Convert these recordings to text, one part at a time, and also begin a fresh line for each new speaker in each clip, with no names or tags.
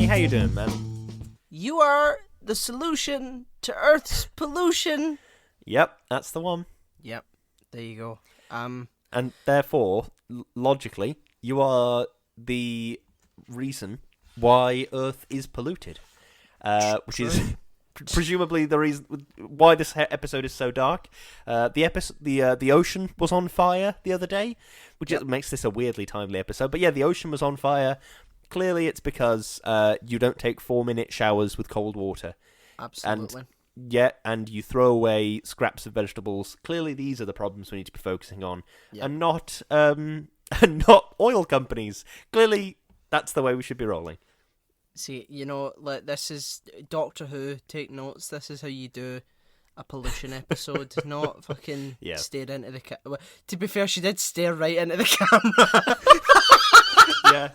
Hey, how you doing, man?
You are the solution to Earth's pollution.
Yep, that's the one.
Yep, there you go.
And therefore, logically, you are the reason why Earth is polluted, which is presumably the reason why this episode is so dark. The ocean was on fire the other day, which makes this a weirdly timely episode. But yeah, the ocean was on fire. Clearly, it's because you don't take 4-minute showers with cold water.
Absolutely.
And you throw away scraps of vegetables. Clearly, these are the problems we need to be focusing on, and not oil companies. Clearly, that's the way we should be rolling.
See, this is Doctor Who. Take notes. This is how you do a pollution episode, not fucking stare into the camera. To be fair, she did stare right into the camera.
Yeah.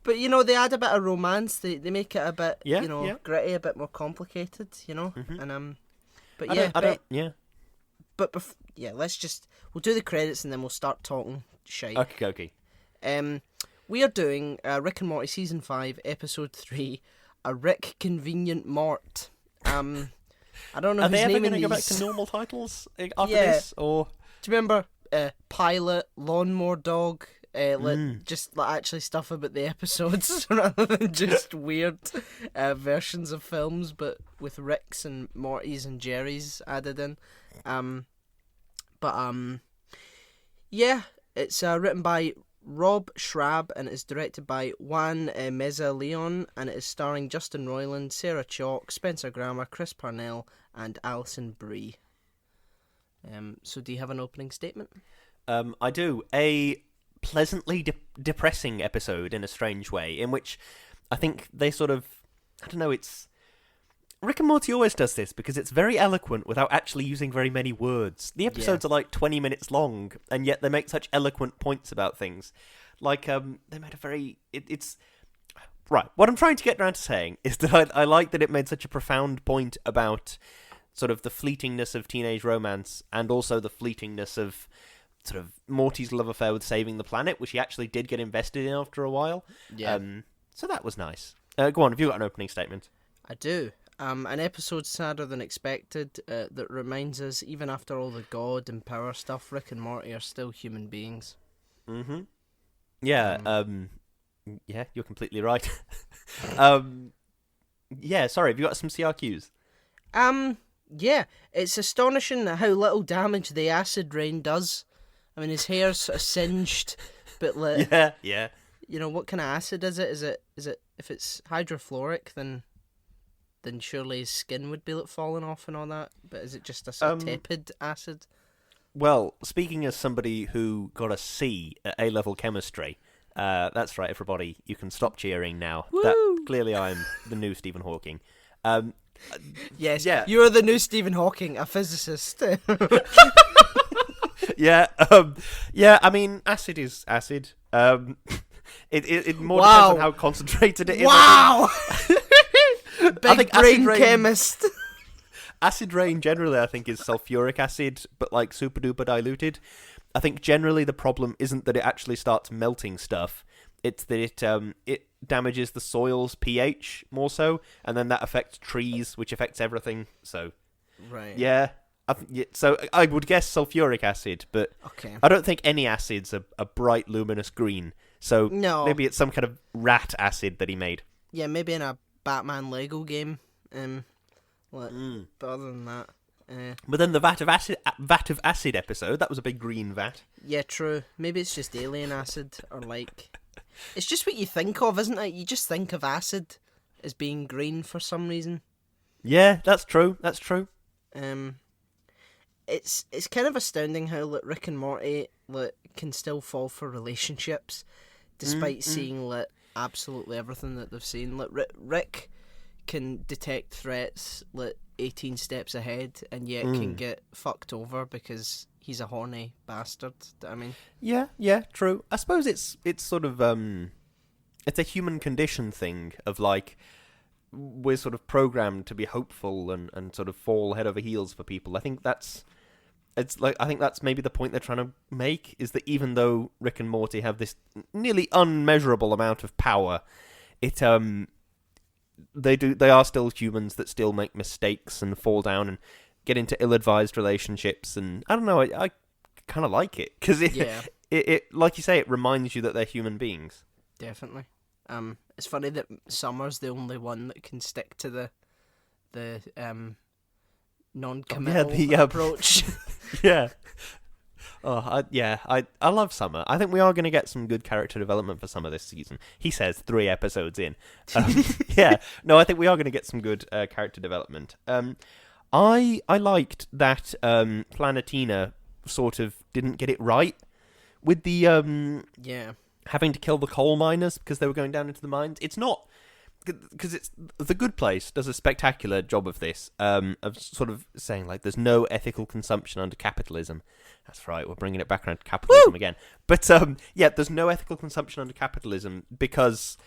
But, they add a bit of romance. They make it a bit, gritty, a bit more complicated,
Mm-hmm.
And, we'll do the credits and then we'll start talking shite.
Okay.
We are doing Rick and Morty Season 5, Episode 3, a Rickconvenient Mort. I don't know
Are
whose
they ever
name
going to
in
go back
these.
to normal titles after this? Or
Do you remember Pilot, Lawnmower Dog? Just actually stuff about the episodes rather than just weird versions of films, but with Ricks and Mortys and Jerrys added in. It's written by Rob Schrab and it is directed by Juan Meza Leon, and it is starring Justin Roiland, Sarah Chalk, Spencer Grammer, Chris Parnell, and Alison Brie. So do you have an opening statement?
I do. A pleasantly depressing episode in a strange way, in which I think they sort of, it's Rick and Morty always does this because it's very eloquent without actually using very many words. The episodes are like 20 minutes long, and yet they make such eloquent points about things. Like, they made a very... It's... Right, what I'm trying to get around to saying is that I like that it made such a profound point about sort of the fleetingness of teenage romance, and also the fleetingness of sort of Morty's love affair with saving the planet, which he actually did get invested in after a while.
Yeah.
So that was nice. Go on, have you got an opening statement?
I do. An episode sadder than expected that reminds us, even after all the God and power stuff, Rick and Morty are still human beings.
Mm-hmm. Yeah, yeah, you're completely right. Yeah, sorry, have you got some CRQs?
Yeah, it's astonishing how little damage the acid rain does. I mean, his hair's sort of singed, but like...
Yeah.
What kind of acid is it? Is it if it's hydrofluoric, then surely his skin would be falling off and all that. But is it just a sort of tepid acid?
Well, speaking as somebody who got a C at A-level chemistry, that's right, everybody. You can stop cheering now. Clearly, I'm the new Stephen Hawking.
Yes,
yeah.
You're the new Stephen Hawking, a physicist.
Yeah. I mean, acid is acid. It more depends on how concentrated it is.
Wow. Big brain
rain,
chemist.
Acid rain generally, I think, is sulfuric acid, but like super duper diluted. I think generally the problem isn't that it actually starts melting stuff; it's that it damages the soil's pH more so, and then that affects trees, which affects everything. So,
right,
yeah. So I would guess sulfuric acid, but
okay.
I don't think any acids are bright, luminous green. So maybe it's some kind of rat acid that he made.
Yeah, maybe in a Batman Lego game. But other than that,
but then the vat of acid episode, that was a big green vat.
Yeah, true. Maybe it's just alien acid, or like, it's just what you think of, isn't it? You just think of acid as being green for some reason.
Yeah, that's true.
It's kind of astounding how Rick and Morty can still fall for relationships, despite seeing absolutely everything that they've seen. Rick can detect threats 18 steps ahead, and yet can get fucked over because he's a horny bastard. I mean,
yeah, true. I suppose it's sort of it's a human condition thing of like, we're sort of programmed to be hopeful and sort of fall head over heels for people. I think that's maybe the point they're trying to make, is that even though Rick and Morty have this nearly unmeasurable amount of power, it they are still humans that still make mistakes and fall down and get into ill-advised relationships, and I don't know, I kind of like it because it like you say, it reminds you that they're human beings.
Definitely. It's funny that Summer's the only one that can stick to the non-committal approach.
Yeah. I love Summer. I think we are going to get some good character development for Summer this season. He says 3 episodes in. Yeah, no, I think we are going to get some good character development. I liked that Planetina sort of didn't get it right with the having to kill the coal miners because they were going down into the mines. It's not, because it's The Good Place does a spectacular job of this, of sort of saying like there's no ethical consumption under capitalism. That's right, we're bringing it back around to capitalism again. But there's no ethical consumption under capitalism because,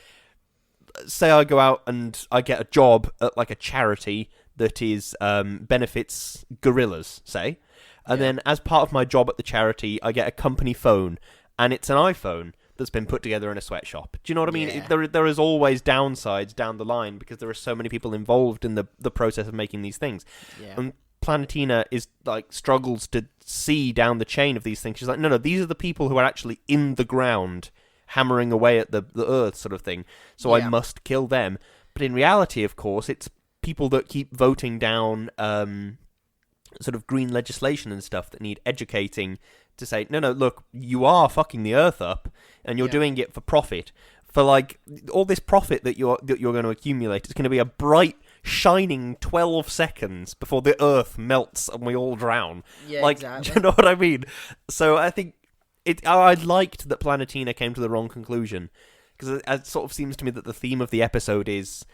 say I go out and I get a job at like a charity that is benefits gorillas, say, and then as part of my job at the charity, I get a company phone, and it's an iPhone that's been put together in a sweatshop. Do you know what I mean? Yeah. There is always downsides down the line because there are so many people involved in the process of making these things. Yeah. And Planetina is like struggles to see down the chain of these things. She's like, no, these are the people who are actually in the ground hammering away at the earth, sort of thing. So I must kill them. But in reality, of course, it's people that keep voting down sort of green legislation and stuff that need educating to say, no, look, you are fucking the earth up, and you're doing it for profit. For like all this profit that you're going to accumulate, it's going to be a bright, shining 12 seconds before the earth melts and we all drown.
Yeah,
like,
exactly.
Do you know what I mean? So I think I liked that Planetina came to the wrong conclusion, because it sort of seems to me that the theme of the episode is,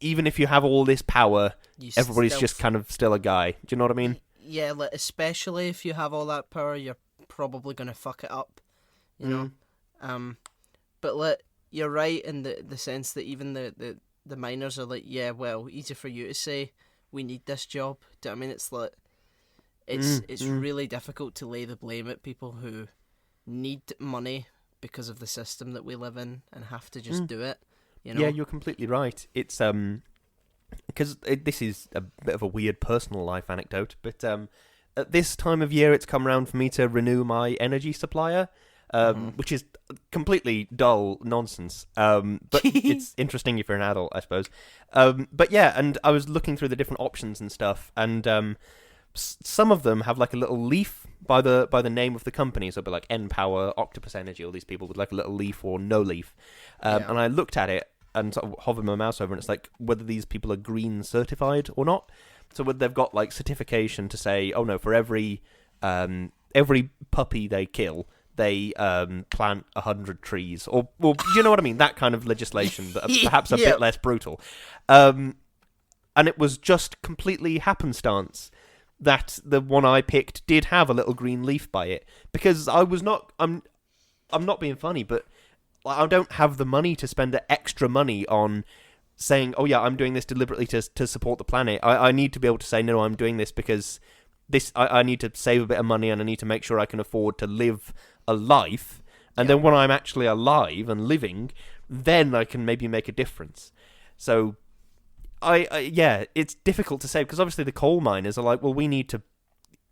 even if you have all this power, everybody's just kind of still a guy. Do you know what I mean?
Yeah, like, especially if you have all that power, you're probably going to fuck it up, you know? But like, you're right in the sense that even the miners are like, yeah, well, easy for you to say, we need this job. Do you know what I mean? It's like, it's really difficult to lay the blame at people who need money because of the system that we live in and have to just do it. You know?
Yeah, you're completely right. It's because this is a bit of a weird personal life anecdote, but at this time of year, it's come around for me to renew my energy supplier, which is completely dull nonsense. But it's interesting if you're an adult, I suppose. But yeah, and I was looking through the different options and stuff, and some of them have like a little leaf by the name of the company, so it'll be like N-Power, Octopus Energy, all these people with like a little leaf or no leaf. And I looked at it and sort of hovered my mouse over, and it's like whether these people are green certified or not. So whether they've got like certification to say, oh no, for every puppy they kill, they plant 100 trees, or do you know what I mean? That kind of legislation, that perhaps a bit less brutal. And it was just completely happenstance that the one I picked did have a little green leaf by it, because I'm not being funny, but I don't have the money to spend the extra money on saying, oh yeah, I'm doing this deliberately to support the planet. I need to be able to say, no, I'm doing this because I need to save a bit of money, and I need to make sure I can afford to live a life. And then when I'm actually alive and living, then I can maybe make a difference. So it's difficult to say, because obviously the coal miners are like, well, we need to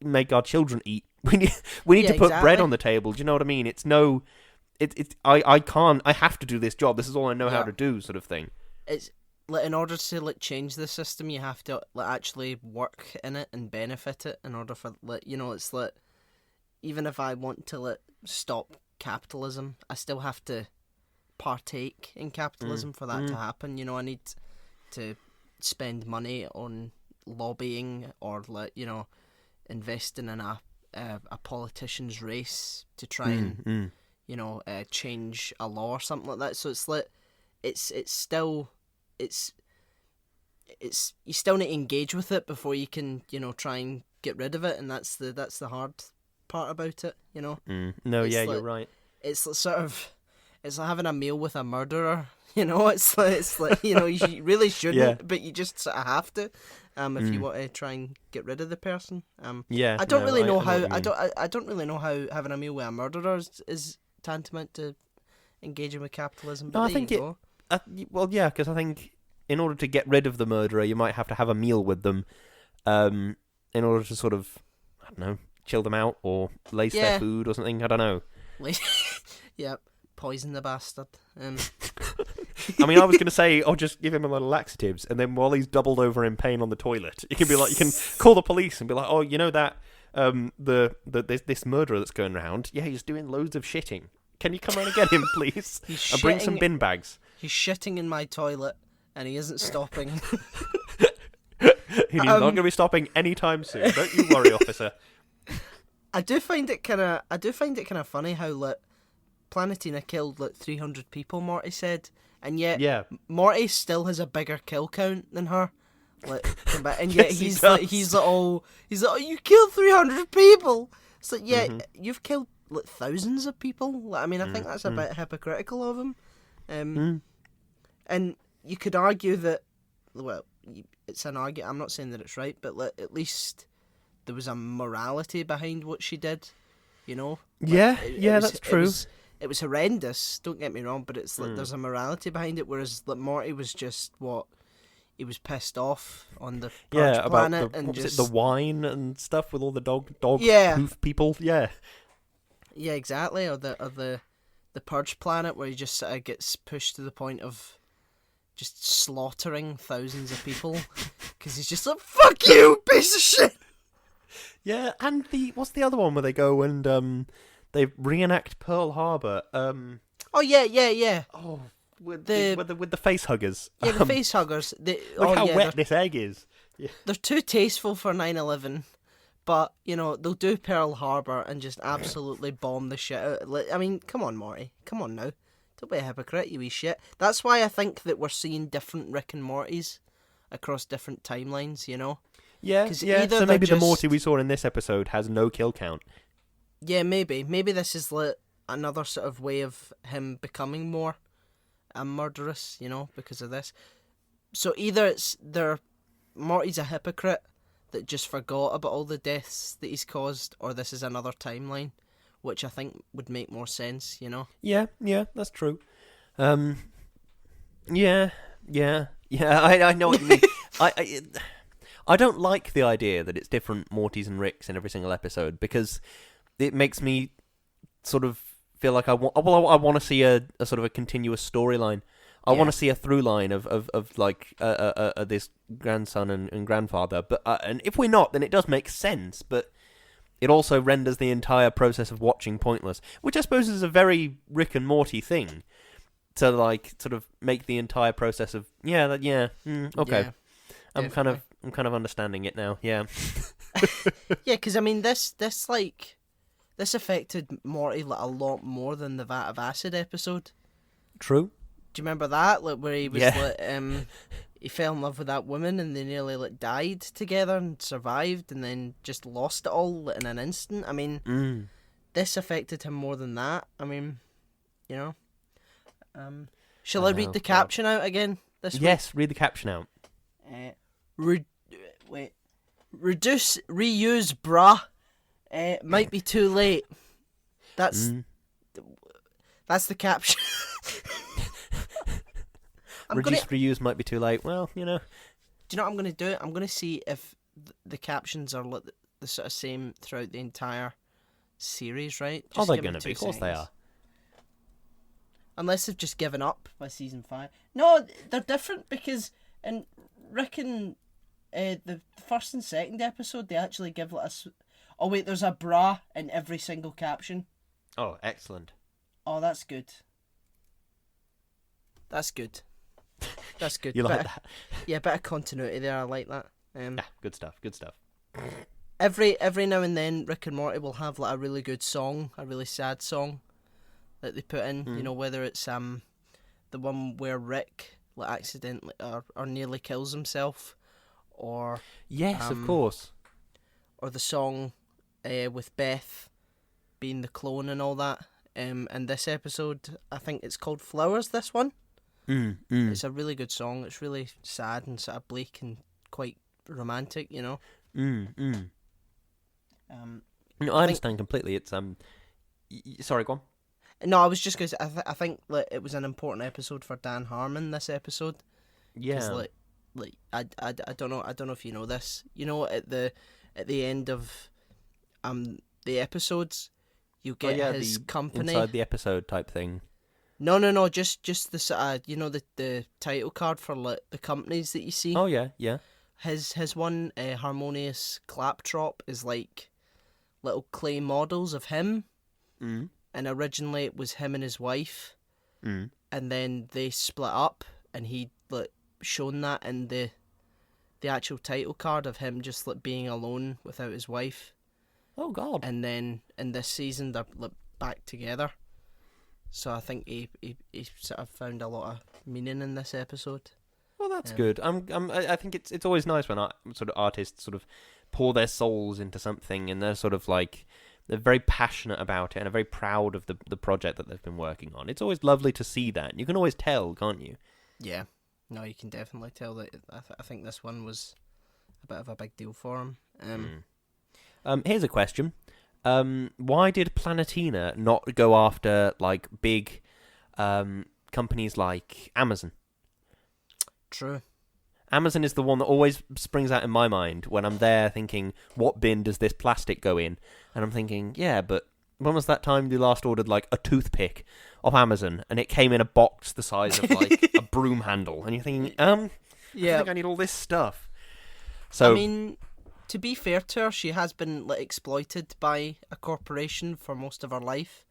make our children eat. We need to put bread on the table. Do you know what I mean? I have to do this job. This is all I know how to do, sort of thing.
It's like, in order to like change the system, you have to like actually work in it and benefit it in order for, like, you know, it's like, even if I want to like stop capitalism, I still have to partake in capitalism for that to happen. You know, I need to spend money on lobbying, or like, you know, investing in a politician's race to try and you know, change a law or something like that. So it's like, it's still you still need to engage with it before you can, you know, try and get rid of it, and that's the hard part about it, you know.
No,
it's
you're right.
It's sort of, it's like having a meal with a murderer, you know. It's like you know, you really shouldn't, but you just sort of have to, if you want to try and get rid of the person. I don't really know how I don't really know how having a meal with a murderer is tantamount to engaging with capitalism. But
no, I think Well, yeah, because I think in order to get rid of the murderer, you might have to have a meal with them, in order to sort of, I don't know, chill them out or lace their food or something. I don't know.
Yep, poison the bastard.
I mean, I was going to say, just give him a little laxatives, and then while he's doubled over in pain on the toilet, you can call the police and be like, you know that this murderer that's going around, yeah, he's doing loads of shitting. Can you come around and get him, please? And bring some bin bags.
He's shitting in my toilet, and he isn't stopping.
He's not going to be stopping anytime soon. Don't you worry, officer.
I do find it kind of funny how Planetina killed 300 people. Morty said, and yet Morty still has a bigger kill count than her. And yet he's like, oh, you killed 300 people. It's like, you've killed thousands of people. I mean, I think that's a bit hypocritical of him. And you could argue that, well, it's an argument. I'm not saying that it's right, but at least there was a morality behind what she did. You know?
That's true.
It was horrendous. Don't get me wrong, but it's there's a morality behind it. Whereas Morty was just he was pissed off on the Purge planet
about
and
the wine and stuff with all the dog hoof people. Yeah,
exactly. Or the Purge planet where he just gets pushed to the point of just slaughtering thousands of people because he's just like, fuck you, piece of shit.
Yeah, and what's the other one where they go and they reenact Pearl Harbor?
Oh yeah.
Oh. With the face huggers.
Yeah, the face huggers.
Look how wet this egg is. Yeah.
They're too tasteful for 9/11, but they'll do Pearl Harbor and just absolutely bomb the shit out. I mean, come on, Morty, come on now, don't be a hypocrite, you wee shit. That's why I think that we're seeing different Rick and Mortys across different timelines.
Yeah. So maybe the Morty we saw in this episode has no kill count.
Yeah, maybe this is another sort of way of him becoming more murderous, because of this. So either Morty's a hypocrite that just forgot about all the deaths that he's caused, or this is another timeline, which I think would make more sense,
Yeah, that's true. I know what you mean. I don't like the idea that it's different Mortys and Ricks in every single episode, because it makes me sort of feel like I want to see a sort of a continuous storyline. I want to see a through line of this grandson and grandfather. But and if we're not, then it does make sense. But it also renders the entire process of watching pointless, which I suppose is a very Rick and Morty thing to sort of make the entire process of okay.
Yeah,
I'm kind of understanding it now. Yeah.
Yeah, because I mean this affected Morty a lot more than the Vat of Acid episode.
True.
Do you remember that? Where he was he fell in love with that woman and they nearly died together and survived and then just lost it all in an instant. I mean, this affected him more than that. I mean, shall I read the caption out again this week?
Yes, read the caption out.
Reduce, reuse, bruh. Might be too late. That's the caption.
Reuse might be too late. Well,
Do you know what I'm going to do? I'm going to see if the captions are the sort of same throughout the entire series, right?
They're going to be. Of course they are.
Unless they've just given up by season 5. No, they're different because in Rick and the first and second episode, they actually give us... Oh wait, there's a bra in every single caption.
Oh, excellent.
Oh, that's good. That's good. That's good.
You like that?
Yeah, bit of continuity there. I like that.
Good stuff. Good stuff.
Every now and then, Rick and Morty will have a really good song, a really sad song that they put in. Whether it's the one where Rick accidentally or nearly kills himself, or
yes, of course,
or the song with Beth being the clone and all that. And this episode, I think it's called Flowers. This one. It's a really good song. It's really sad and sort of bleak and quite romantic, No,
I understand completely. It's sorry, go on.
No, I was just going to say, I think like, it was an important episode for Dan Harmon, this episode.
Yeah.
Like I don't know if you know this. You know, at the end of the episodes, you get his
the
company
inside the episode type thing.
No, just the you know, the title card for like the companies that you see.
Oh yeah, yeah.
His one, Harmonious Claptrap, is like little clay models of him.
Mm.
And originally it was him and his wife.
Mm.
And then they split up, and he like shown that in the actual title card of him just like being alone without his wife.
Oh God.
And then in this season they're like back together. So I think he sort of found a lot of meaning in this episode.
Well, that's good. I think it's always nice when sort of artists sort of pour their souls into something, and they're sort of like they're very passionate about it and are very proud of the project that they've been working on. It's always lovely to see that. You can always tell, can't you?
Yeah. No, you can definitely tell that. I think this one was a bit of a big deal for him.
Here's a question. Why did Planetina not go after like big companies like Amazon?
True.
Amazon is the one that always springs out in my mind when I'm there thinking, what bin does this plastic go in? And I'm thinking, yeah, but when was that time you last ordered like a toothpick off Amazon and it came in a box the size of like a broom handle? And you're thinking, I think I need all this stuff. So,
I mean, to be fair to her, she has been like exploited by a corporation for most of her life.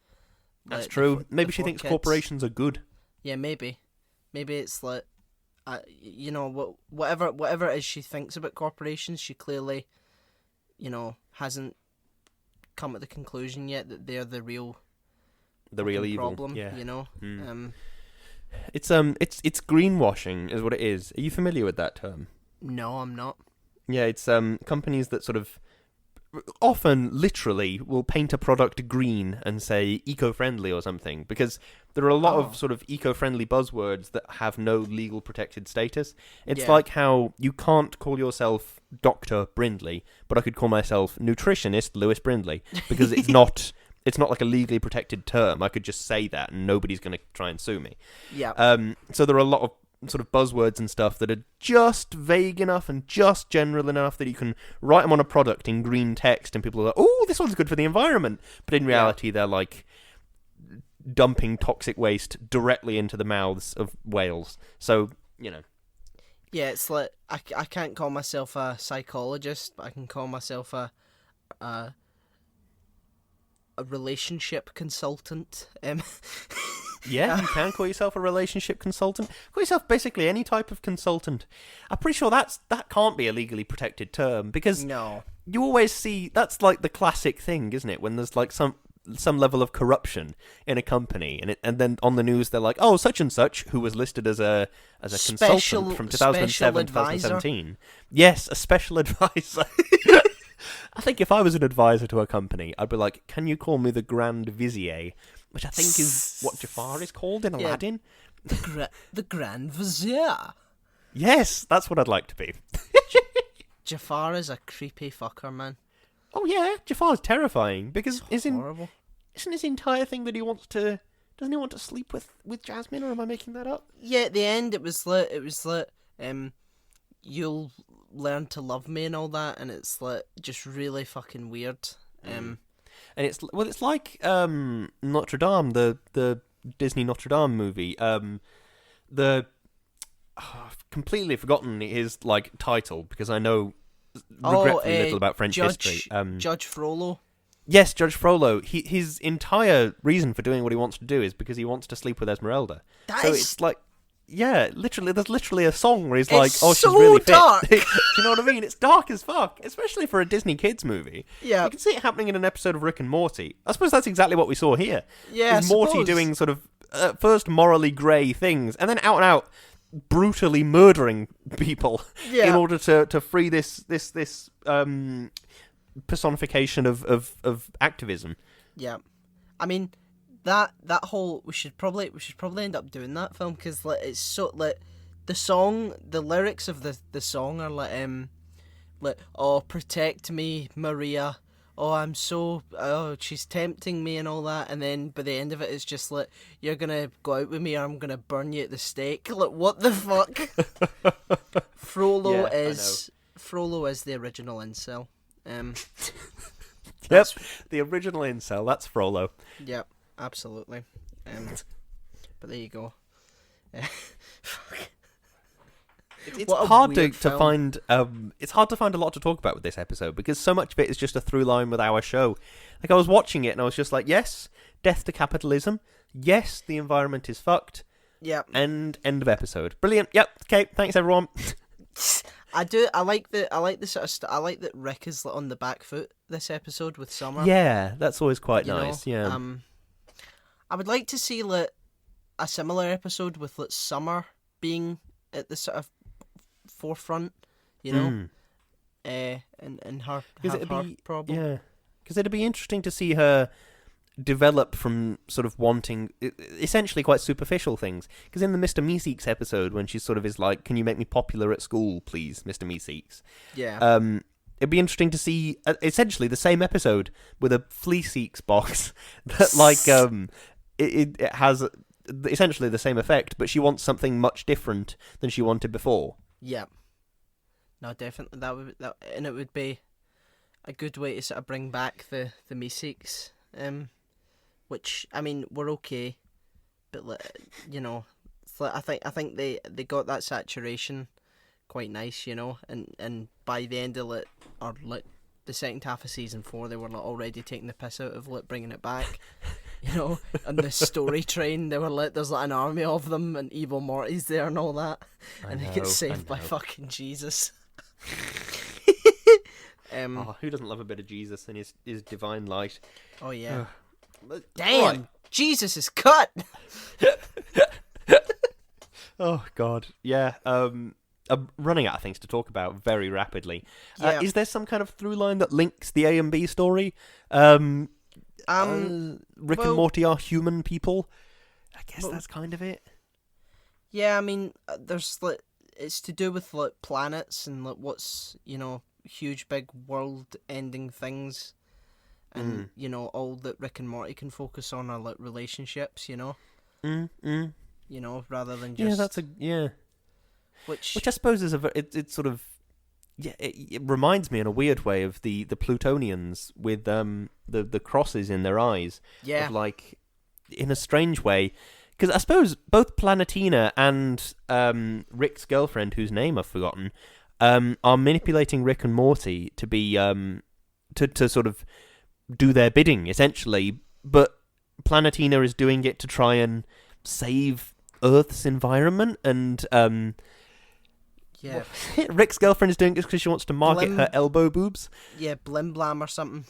That's
like,
true. Maybe
the
she
four
thinks
kids.
corporations are good.
Yeah, maybe it's like, you know, whatever it is she thinks about corporations, she clearly, you know, hasn't come at the conclusion yet that they're the real
evil
problem.
Yeah.
You know.
It's greenwashing is what it is. Are you familiar with that term?
No, I'm not.
Yeah, it's companies that sort of often literally will paint a product green and say eco-friendly or something, because there are a lot of sort of eco-friendly buzzwords that have no legal protected status. It's like how you can't call yourself Dr. Brindley, but I could call myself nutritionist Lewis Brindley, because it's not like a legally protected term. I could just say that and nobody's going to try and sue me.
Yeah.
So there are a lot of sort of buzzwords and stuff that are just vague enough and just general enough that you can write them on a product in green text and people are like, oh, this one's good for the environment. But in reality, they're like dumping toxic waste directly into the mouths of whales. So, you know.
Yeah, it's like, I can't call myself a psychologist, but I can call myself a relationship consultant.
Yeah, you can call yourself a relationship consultant. Call yourself basically any type of consultant. I'm pretty sure that can't be a legally protected term, because
No.
you always see, that's like the classic thing, isn't it? When there's like some level of corruption in a company, and then on the news they're like, oh, such and such, who was listed as a consultant from 2007 2017. Yes, a special advisor. I think if I was an advisor to a company, I'd be like, can you call me the Grand Vizier? Which I think is what Jafar is called in Aladdin.
The Grand Vizier.
Yes, that's what I'd like to be.
Jafar is a creepy fucker, man.
Oh yeah, Jafar's terrifying, because
Horrible.
isn't his entire thing that doesn't he want to sleep with Jasmine, or am I making that up?
Yeah, at the end it was like, you'll learn to love me and all that, and it's like just really fucking weird.
And it's like Notre Dame, the Disney Notre Dame movie. I've completely forgotten his like title, because I know regretfully little about French history.
Judge Frollo.
Yes, Judge Frollo. His entire reason for doing what he wants to do is because he wants to sleep with Esmeralda. It's like, yeah, literally, there's literally a song where he's like, oh, she's really
dark.
fit. Do you know what I mean? It's dark as fuck, especially for a Disney kids movie.
Yeah.
You can see it happening in an episode of Rick and Morty. I suppose that's exactly what we saw here.
Yeah,
is Morty doing sort of first morally grey things, and then out and out brutally murdering people in order to free this personification of activism.
Yeah, I mean that whole we should probably end up doing that film, because like it's so like the lyrics of the song are like oh, protect me, Maria, oh, I'm so, oh, she's tempting me and all that, and then by the end of it, it's just like, you're gonna go out with me or I'm gonna burn you at the stake. Like, what the fuck? Frollo is the original incel.
Yep, the original incel, that's Frollo.
Yep, absolutely. But there you go.
It's hard to find. It's hard to find a lot to talk about with this episode because so much of it is just a through line with our show. Like I was watching it and I was just like, yes, death to capitalism. Yes, the environment is fucked.
Yep.
And end of episode. Brilliant. Yep. Okay. Thanks everyone.
I do. I like the sort of. I like that Rick is on the back foot this episode with Summer.
Yeah, that's always quite nice. Yeah.
I would like to see like a similar episode with like Summer being at the sort of forefront, you know, and her problem.
Yeah, because it'd be interesting to see her develop from sort of wanting essentially quite superficial things. Because in the Mr. Meeseeks episode, when she sort of is like, "Can you make me popular at school, please, Mr. Meeseeks?"
Yeah.
It'd be interesting to see essentially the same episode with a Fleaseeks box that like it has essentially the same effect, but she wants something much different than she wanted before.
Yeah. No, definitely and it would be a good way to sort of bring back the Meeseeks, which I mean we're okay, but you know, it's like, I think they got that saturation quite nice, you know, and by the end of the second half of season 4, they were already taking the piss out of bringing it back. You know, and the story train, they were there's an army of them, and evil Morty's there and all that, and they get saved by fucking Jesus.
Who doesn't love a bit of Jesus and his divine light?
Oh yeah. Damn, right. Jesus is cut.
Oh God, yeah. I'm running out of things to talk about very rapidly.
Yeah.
Is there some kind of through line that links the A and B story? Rick and Morty are human people. I guess that's kind of it.
Yeah, I mean, there's it's to do with planets and what's, you know, huge big world-ending things, and you know, all that Rick and Morty can focus on are relationships, you know. You know, rather than just Which
I suppose is it's sort of. Yeah, it reminds me in a weird way of the Plutonians with the crosses in their eyes.
Yeah.
Of like, in a strange way. Because I suppose both Planetina and Rick's girlfriend, whose name I've forgotten, are manipulating Rick and Morty to be to sort of do their bidding, essentially. But Planetina is doing it to try and save Earth's environment, and
yeah,
Rick's girlfriend is doing it because she wants to market her elbow boobs.
Yeah, Blim Blam or something.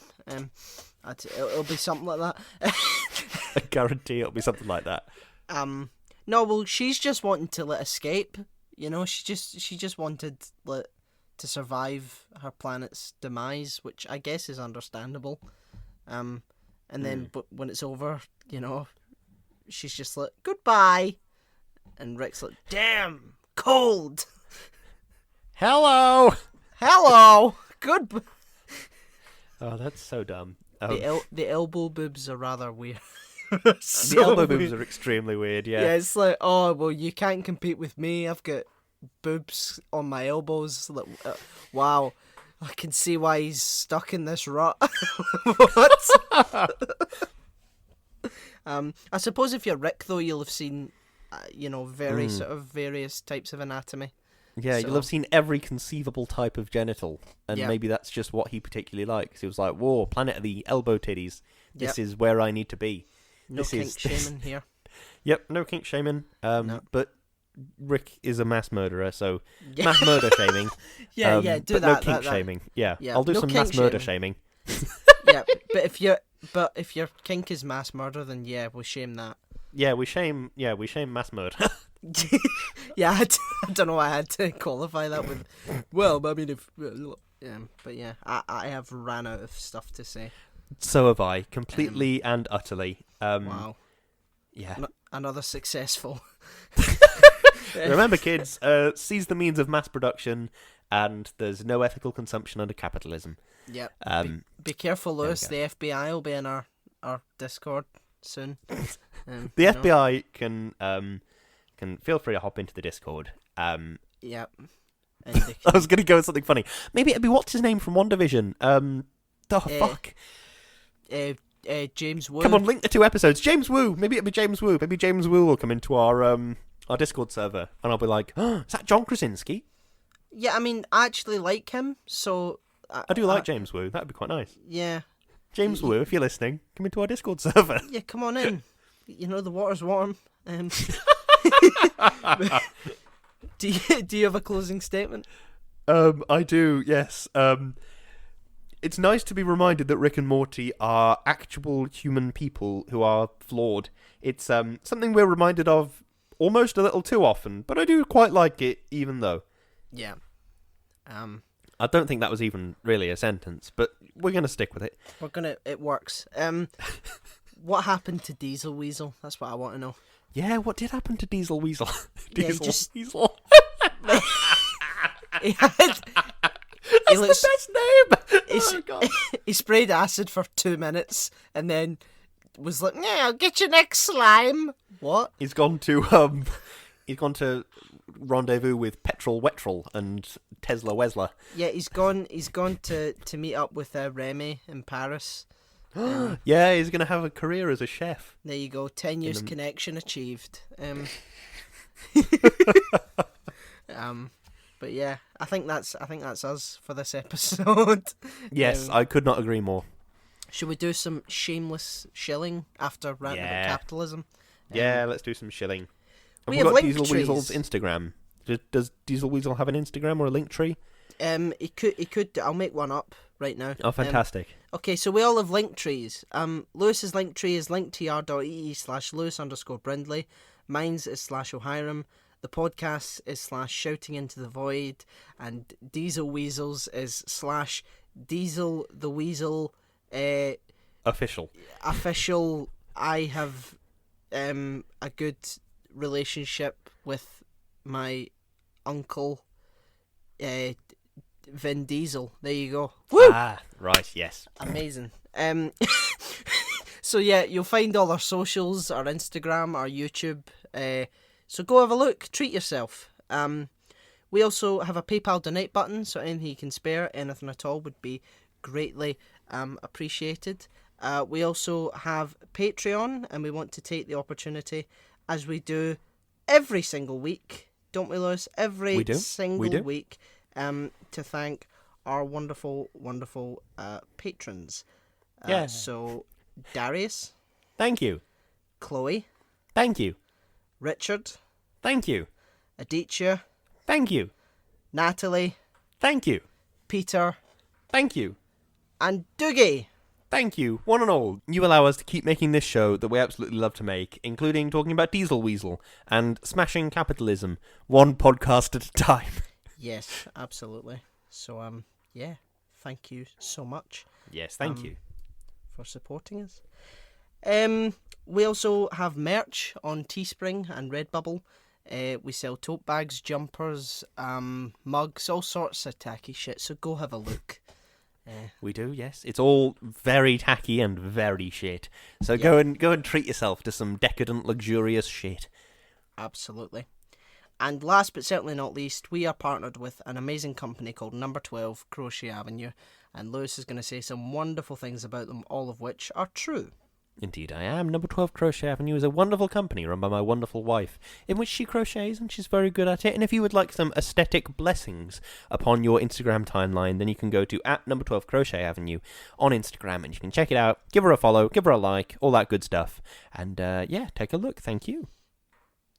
It'll be something like that.
I guarantee it'll be something like that.
No, well, she's just wanting to escape. You know, she just wanted to survive her planet's demise, which I guess is understandable. And then, but when it's over, you know, she's just like, goodbye, and Rick's like, damn, cold.
Hello.
Good.
Oh, that's so dumb.
The elbow boobs are rather weird.
The elbow boobs are extremely weird. Yeah.
Yeah, it's like, oh well, you can't compete with me. I've got boobs on my elbows. Wow, I can see why he's stuck in this rut. What? I suppose if you're Rick though, you'll have seen, you know, very sort of various types of anatomy.
Yeah, you'll have seen every conceivable type of genital, and maybe that's just what he particularly likes. He was like, whoa, planet of the elbow titties. This is where I need to be.
No kink shaming here.
Yep, no kink shaming.
No.
But Rick is a mass murderer, so mass murder shaming.
Do that.
No kink shaming. Yeah, I'll do some mass murder shaming.
Yeah, but if your kink is mass murder, then we'll shame that.
Yeah, we shame mass murder.
Yeah, I don't know why I had to qualify that with. Well, I mean, but yeah, I have ran out of stuff to say.
So have I, completely and utterly.
Wow.
Yeah.
Another successful.
Remember, kids, seize the means of mass production and there's no ethical consumption under capitalism.
Yep. Be careful,
there we
Lewis.
go.
The FBI will be in our Discord soon.
The
you know.
FBI can feel free to hop into the Discord.
Yep. And they
I was going to go with something funny. Maybe it'd be what's his name from WandaVision? Fuck.
James Wu.
Come on, link the 2 episodes. James Wu. Maybe it'll be James Wu. Maybe James Wu will come into our Discord server, and I'll be like, oh, is that John Krasinski?
Yeah, I mean, I actually like him, so...
I do like James Wu. That'd be quite nice.
Yeah.
James Wu, if you're listening, come into our Discord server.
Yeah, come on in. You know, the water's warm. Do you have a closing statement?
I do, yes. It's nice to be reminded that Rick and Morty are actual human people who are flawed. It's something we're reminded of almost a little too often, but I do quite like it, even though.
Yeah.
I don't think that was even really a sentence, but we're going to stick with it.
It works. What happened to Diesel Weasel? That's what I want to know.
Yeah, what did happen to Diesel Weasel?
Weasel. He
That's the best name! Oh, God.
He sprayed acid for 2 minutes and then was like, "Yeah, I'll get you next slime." What?
He's gone to rendezvous with Petrol Wetrol and Tesla Wesler.
Yeah, he's gone to meet up with Remy in Paris.
Yeah, he's going to have a career as a chef.
There you go, 10 years connection achieved. But yeah, I think that's us for this episode.
Yes, I could not agree more.
Should we do some shameless shilling after ranting about capitalism?
Yeah, let's do some shilling. Have
we
we
have
got Diesel
Linktrees.
Weasel's Instagram? Does Diesel Weasel have an Instagram or a Linktree?
He could. I'll make one up right now.
Oh, fantastic.
Okay, so we all have Linktrees. Lewis's Linktree is linktr.ee/Lewis_Brindley. Mine's is /O'Hiram. The podcast is /Shouting into the Void. And Diesel Weasels is /Diesel the Weasel.
Official.
I have a good relationship with my uncle Vin Diesel. There you go. Woo!
Ah, right, yes.
Amazing. So yeah, you'll find all our socials, our Instagram, our YouTube. So go have a look. Treat yourself. We also have a PayPal donate button, so anything you can spare, anything at all, would be greatly appreciated. We also have Patreon, and we want to take the opportunity, as we do every single week, don't we, Lewis? Every single week, to thank our wonderful, wonderful patrons.
Yeah.
So, Darius.
Thank you.
Chloe.
Thank you.
Richard.
Thank you.
Aditya.
Thank you.
Natalie.
Thank you.
Peter.
Thank you.
And Doogie.
Thank you, one and all. You allow us to keep making this show that we absolutely love to make, including talking about Diesel Weasel and smashing capitalism, one podcast at a time.
Yes, absolutely. So, yeah, thank you so much.
Yes, thank you.
For supporting us. We also have merch on Teespring and Redbubble. We sell tote bags, jumpers, mugs, all sorts of tacky shit, so go have a look.
We do, yes. It's all very tacky and very shit. So go and treat yourself to some decadent, luxurious shit.
Absolutely. And last but certainly not least, we are partnered with an amazing company called Number 12 Crochet Avenue, and Lewis is going to say some wonderful things about them, all of which are true.
Indeed I am. Number 12 Crochet Avenue is a wonderful company run by my wonderful wife, in which she crochets and she's very good at it. And if you would like some aesthetic blessings upon your Instagram timeline, then you can go to @Number 12 Crochet Avenue on Instagram and you can check it out, give her a follow, give her a like, all that good stuff. And yeah, take a look. Thank you.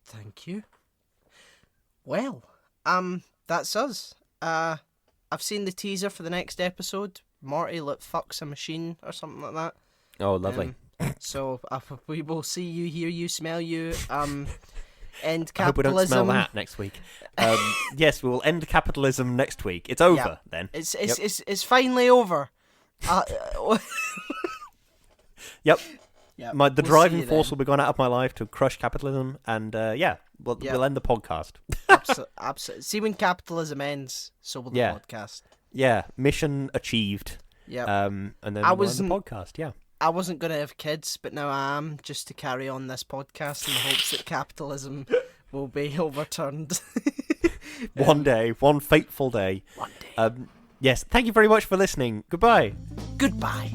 Thank you. Well, that's us. I've seen the teaser for the next episode. Morty fucks a machine or something like that.
Oh, lovely.
So we will see you, hear you, smell you. End capitalism.
I hope we don't smell that next week. Yes, we will end capitalism next week. It's over then.
It's finally over.
Yep.
Yep.
The driving force will be gone out of my life to crush capitalism, and yeah, We'll end the podcast.
Absolutely. See, when capitalism ends, so will the podcast.
Yeah, mission achieved.
Yeah.
And then we'll end the podcast. Yeah.
I wasn't going to have kids, but now I am, just to carry on this podcast in the hopes that capitalism will be overturned.
One day, one fateful day.
One day.
Yes, thank you very much for listening. Goodbye.
Goodbye.